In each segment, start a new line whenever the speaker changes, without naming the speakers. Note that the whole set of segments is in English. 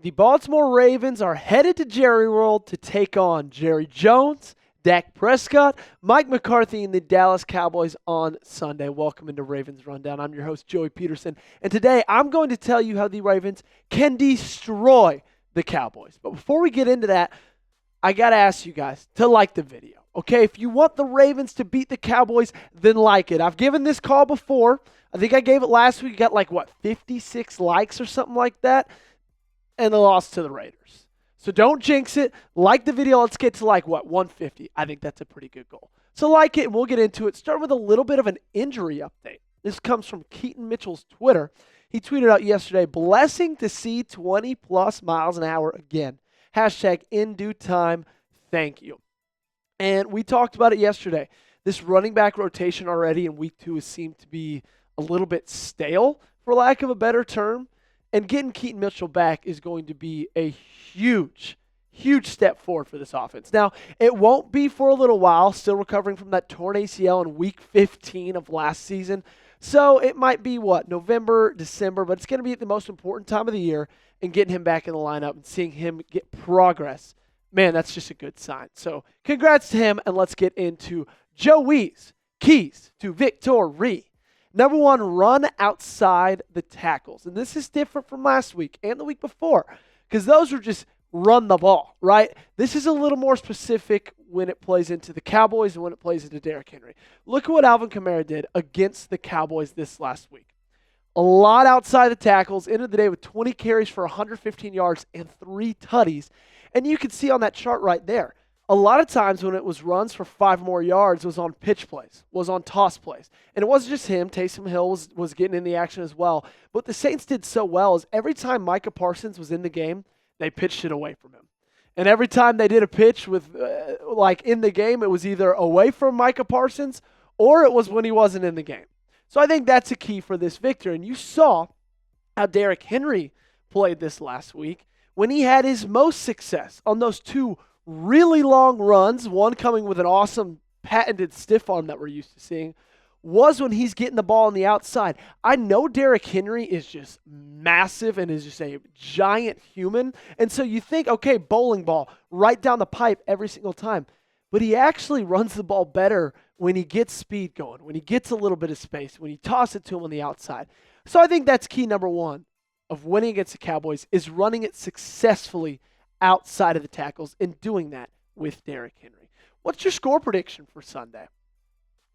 The Baltimore Ravens are headed to Jerry World to take on Jerry Jones, Dak Prescott, Mike McCarthy, and the Dallas Cowboys on Sunday. Welcome into Ravens Rundown. I'm your host, Joey Petersen, and today I'm going to tell you how the Ravens can destroy the Cowboys. But before we get into that, I got to ask you guys to like the video. Okay, if you want the Ravens to beat the Cowboys, then like it. I've given this call before. I think I gave it last week. Got 56 likes or something like that. And they lost to the Raiders. So don't jinx it. Like the video. Let's get to 150. I think that's a pretty good goal. So like it, and we'll get into it. Start with a little bit of an injury update. This comes from Keaton Mitchell's Twitter. He tweeted out yesterday, blessing to see 20-plus miles an hour again. Hashtag in due time. Thank you. And we talked about it yesterday. This running back rotation already in week 2 has seemed to be a little bit stale, for lack of a better term. And getting Keaton Mitchell back is going to be a huge, huge step forward for this offense. Now, it won't be for a little while, still recovering from that torn ACL in week 15 of last season. So it might be, November, December, but it's going to be at the most important time of the year, and getting him back in the lineup and seeing him get progress, man, that's just a good sign. So congrats to him, and let's get into Joey's keys to victory. Number 1, run outside the tackles. And this is different from last week and the week before because those were just run the ball, right? This is a little more specific when it plays into the Cowboys and when it plays into Derrick Henry. Look at what Alvin Kamara did against the Cowboys this last week. A lot outside the tackles, ended the day with 20 carries for 115 yards and 3 tutties. And you can see on that chart right there, a lot of times when it was runs for 5 more yards, was on pitch plays, was on toss plays. And it wasn't just him. Taysom Hill was getting in the action as well. But what the Saints did so well is every time Micah Parsons was in the game, they pitched it away from him. And every time they did a pitch with, in the game, it was either away from Micah Parsons or it was when he wasn't in the game. So I think that's a key for this victory. And you saw how Derrick Henry played this last week when he had his most success on those 2 really long runs, one coming with an awesome patented stiff arm that we're used to seeing, was when he's getting the ball on the outside. I know Derrick Henry is just massive and is just a giant human. And so you think, okay, bowling ball right down the pipe every single time. But he actually runs the ball better when he gets speed going, when he gets a little bit of space, when you toss it to him on the outside. So I think that's key number 1 of winning against the Cowboys is running it successfully outside of the tackles and doing that with Derrick Henry. What's your score prediction for Sunday?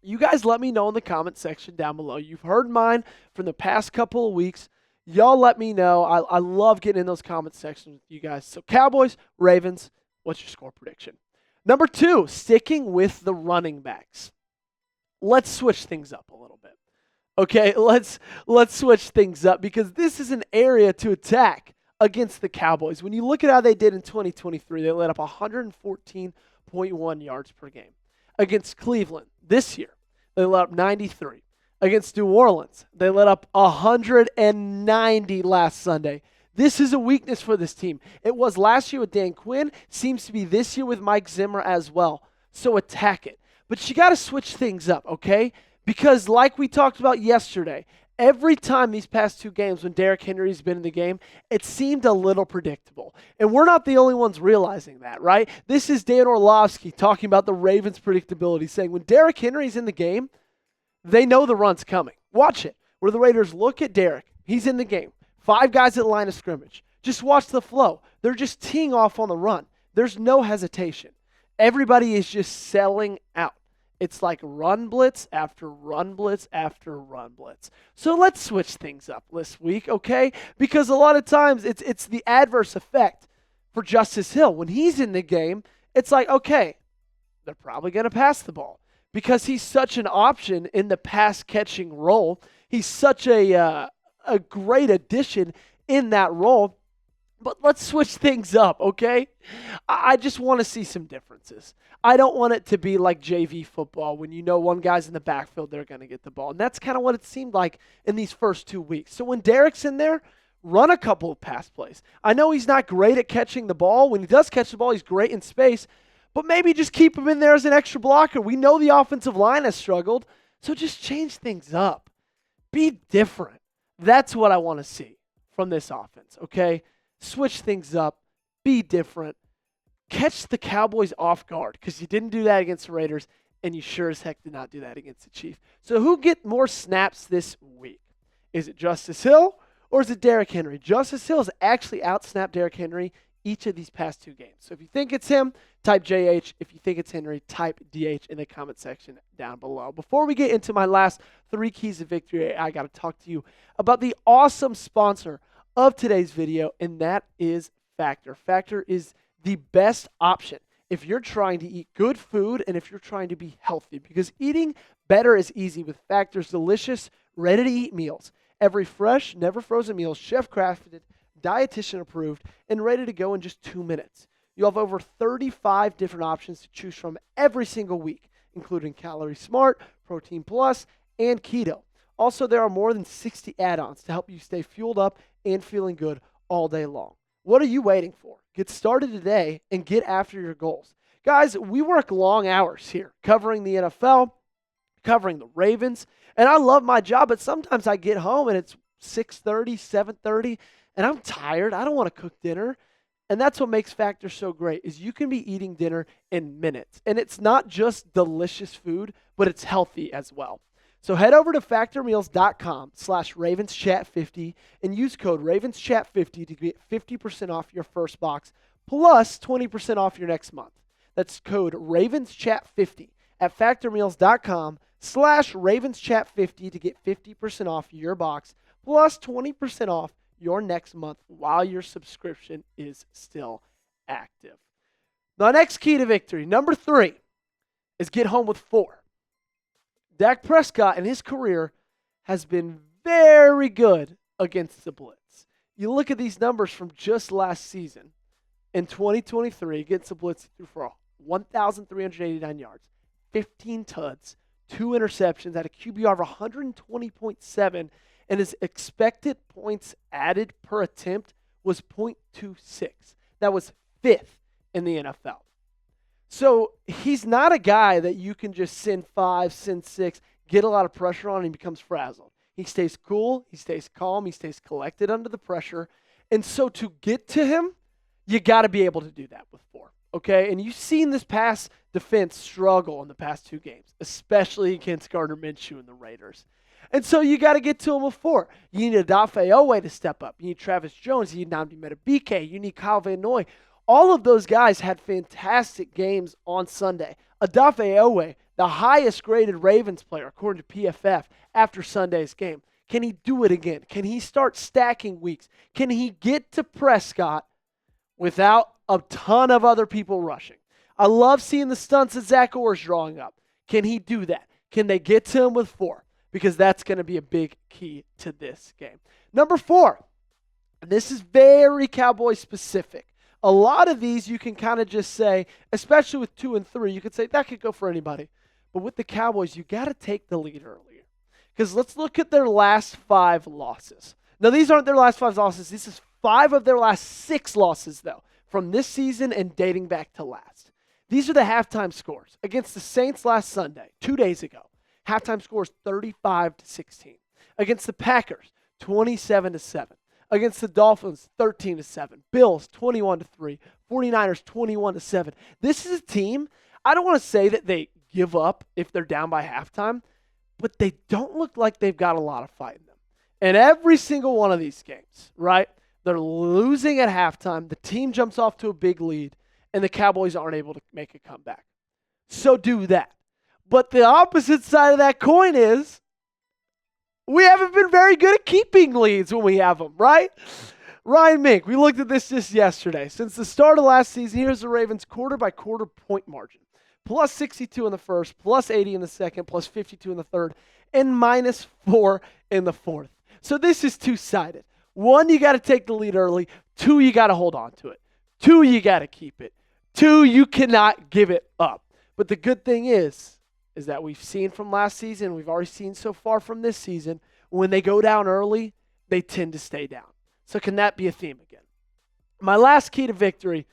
You guys let me know in the comment section down below. You've heard mine from the past couple of weeks. Y'all let me know. I love getting in those comment sections with you guys. So Cowboys, Ravens, what's your score prediction? Number 2, sticking with the running backs. Let's switch things up a little bit. Okay, let's switch things up because this is an area to attack against the Cowboys. When you look at how they did in 2023, they let up 114.1 yards per game. Against Cleveland this year, they let up 93. Against New Orleans, they let up 190 last Sunday. This is a weakness for this team. It was last year with Dan Quinn, seems to be this year with Mike Zimmer as well. So attack it. But you got to switch things up, okay? Because like we talked about yesterday, every time these past 2 games when Derrick Henry's been in the game, it seemed a little predictable. And we're not the only ones realizing that, right? This is Dan Orlovsky talking about the Ravens' predictability, saying when Derrick Henry's in the game, they know the run's coming. Watch it. Where the Raiders look at Derrick, he's in the game. 5 guys at the line of scrimmage. Just watch the flow. They're just teeing off on the run. There's no hesitation. Everybody is just selling out. It's like run blitz after run blitz after run blitz. So let's switch things up this week, okay? Because a lot of times it's the adverse effect for Justice Hill. When he's in the game, it's like, okay, they're probably going to pass the ball because he's such an option in the pass-catching role. He's such a great addition in that role. But let's switch things up, okay? I just want to see some differences. I don't want it to be like JV football when you know one guy's in the backfield, they're going to get the ball. And that's kind of what it seemed like in these first 2 weeks. So when Derrick's in there, run a couple of pass plays. I know he's not great at catching the ball. When he does catch the ball, he's great in space. But maybe just keep him in there as an extra blocker. We know the offensive line has struggled. So just change things up. Be different. That's what I want to see from this offense, okay? switch things up, be different, catch the Cowboys off guard because you didn't do that against the Raiders, and you sure as heck did not do that against the Chiefs. So who get more snaps this week? Is it Justice Hill or is it Derrick Henry? Justice Hill has actually outsnapped Derrick Henry each of these past 2 games. So if you think it's him, type JH. If you think it's Henry, type DH in the comment section down below. Before we get into my last 3 keys of victory, I got to talk to you about the awesome sponsor of today's video, and that is Factor. Factor is the best option if you're trying to eat good food and if you're trying to be healthy, because eating better is easy with Factor's delicious, ready-to-eat meals. Every fresh, never frozen meal, chef-crafted, dietitian approved, and ready to go in just 2 minutes. You have over 35 different options to choose from every single week, including Calorie Smart, Protein Plus, and Keto. Also, there are more than 60 add-ons to help you stay fueled up and feeling good all day long. What are you waiting for? Get started today and get after your goals. Guys, we work long hours here covering the NFL, covering the Ravens, and I love my job, but sometimes I get home and it's 6:30, 7:30, and I'm tired. I don't want to cook dinner. And that's what makes Factor so great is you can be eating dinner in minutes. And it's not just delicious food, but it's healthy as well. So head over to factormeals.com/RavensChat50 and use code RavensChat50 to get 50% off your first box plus 20% off your next month. That's code RavensChat50 at factormeals.com/RavensChat50 to get 50% off your box plus 20% off your next month while your subscription is still active. The next key to victory, number 3, is get home with 4. Dak Prescott in his career has been very good against the blitz. You look at these numbers from just last season. In 2023, against the blitz, he threw for 1,389 yards, 15 tuds, 2 interceptions, had a QBR of 120.7, and his expected points added per attempt was 0.26. That was 5th in the NFL. So he's not a guy that you can just send 5, send 6, get a lot of pressure on, and he becomes frazzled. He stays cool, he stays calm, he stays collected under the pressure. And so to get to him, you got to be able to do that with 4. Okay? And you've seen this pass defense struggle in the past 2 games, especially against Gardner Minshew and the Raiders. And so you got to get to him with 4. You need Odafe Oweh to step up. You need Travis Jones. You need Nnamdi Madubuike. You need Kyle Van Noy. All of those guys had fantastic games on Sunday. Odafe Oweh, the highest graded Ravens player according to PFF after Sunday's game. Can he do it again? Can he start stacking weeks? Can he get to Prescott without a ton of other people rushing? I love seeing the stunts that Zach Orr's drawing up. Can he do that? Can they get to him with 4? Because that's going to be a big key to this game. Number 4, and this is very Cowboys specific. A lot of these you can kind of just say, especially with 2 and 3, you could say that could go for anybody. But with the Cowboys, you got to take the lead earlier. Because let's look at their last 5 losses. Now, these aren't their last 5 losses. This is 5 of their last 6 losses, though, from this season and dating back to last. These are the halftime scores. Against the Saints last Sunday, 2 days ago, halftime score is 35-16. Against the Packers, 27-7. Against the Dolphins, 13-7. Bills, 21-3. 49ers, 21-7. This is a team, I don't want to say that they give up if they're down by halftime, but they don't look like they've got a lot of fight in them. And every single one of these games, right, they're losing at halftime. The team jumps off to a big lead, and the Cowboys aren't able to make a comeback. So do that. But the opposite side of that coin is we haven't been very good at keeping leads when we have them, right? Ryan Mink, we looked at this just yesterday. Since the start of last season, here's the Ravens' quarter-by-quarter point margin. Plus 62 in the first, plus 80 in the second, plus 52 in the third, and minus 4 in the fourth. So this is two-sided. 1, you got to take the lead early. 2, you got to hold on to it. 2, you got to keep it. 2, you cannot give it up. But the good thing is that we've seen from last season, we've already seen so far from this season, when they go down early, they tend to stay down. So can that be a theme again? My last key to victory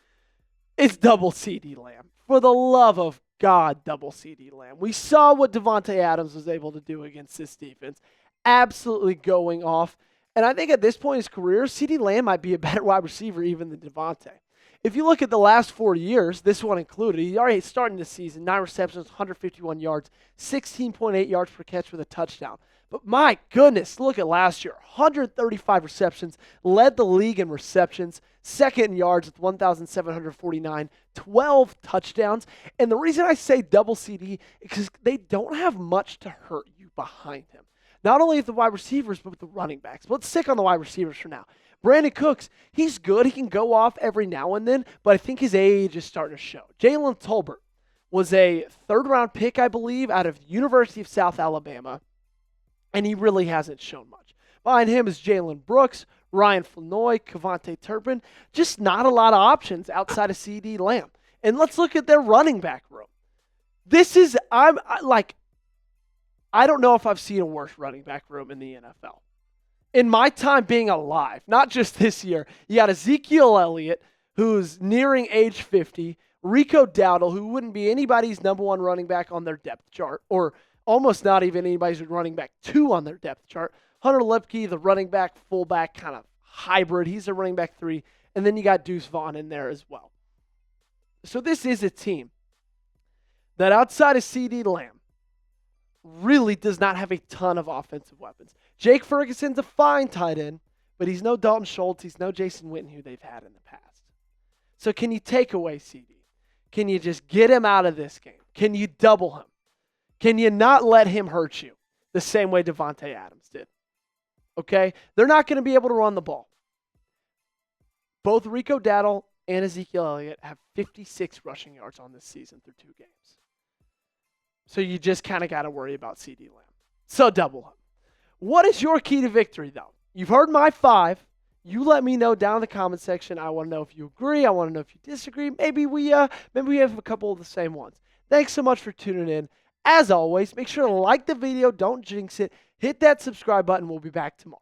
is double CeeDee Lamb. For the love of God, double CeeDee Lamb. We saw what Devontae Adams was able to do against this defense. Absolutely going off. And I think at this point in his career, CeeDee Lamb might be a better wide receiver even than Devontae. If you look at the last 4 years, this one included, he's already starting the season, 9 receptions, 151 yards, 16.8 yards per catch with a touchdown. But my goodness, look at last year. 135 receptions, led the league in receptions, second in yards with 1,749, 12 touchdowns. And the reason I say double CD is because they don't have much to hurt you behind him. Not only with the wide receivers, but with the running backs. But let's stick on the wide receivers for now. Brandon Cooks, he's good. He can go off every now and then, but I think his age is starting to show. Jalen Tolbert was a third-round pick, I believe, out of University of South Alabama, and he really hasn't shown much. Behind him is Jalen Brooks, Ryan Flanoy, Kevontae Turpin. Just not a lot of options outside of CeeDee Lamb. And let's look at their running back room. I don't know if I've seen a worse running back room in the NFL. In my time being alive, not just this year, you got Ezekiel Elliott, who's nearing age 50, Rico Dowdle, who wouldn't be anybody's number one running back on their depth chart, or almost not even anybody's running back 2 on their depth chart. Hunter Lepke, the running back, fullback kind of hybrid. He's a running back 3. And then you got Deuce Vaughn in there as well. So this is a team that outside of CeeDee Lamb really does not have a ton of offensive weapons. Jake Ferguson's a fine tight end, but he's no Dalton Schultz. He's no Jason Witten who they've had in the past. So can you take away CeeDee? Can you just get him out of this game? Can you double him? Can you not let him hurt you the same way Devontae Adams did? Okay? They're not going to be able to run the ball. Both Rico Dowdle and Ezekiel Elliott have 56 rushing yards on this season through 2 games. So you just kind of got to worry about CeeDee Lamb. So double him. What is your key to victory, though? You've heard my 5. You let me know down in the comment section. I want to know if you agree. I want to know if you disagree. Maybe we have a couple of the same ones. Thanks so much for tuning in. As always, make sure to like the video. Don't jinx it. Hit that subscribe button. We'll be back tomorrow.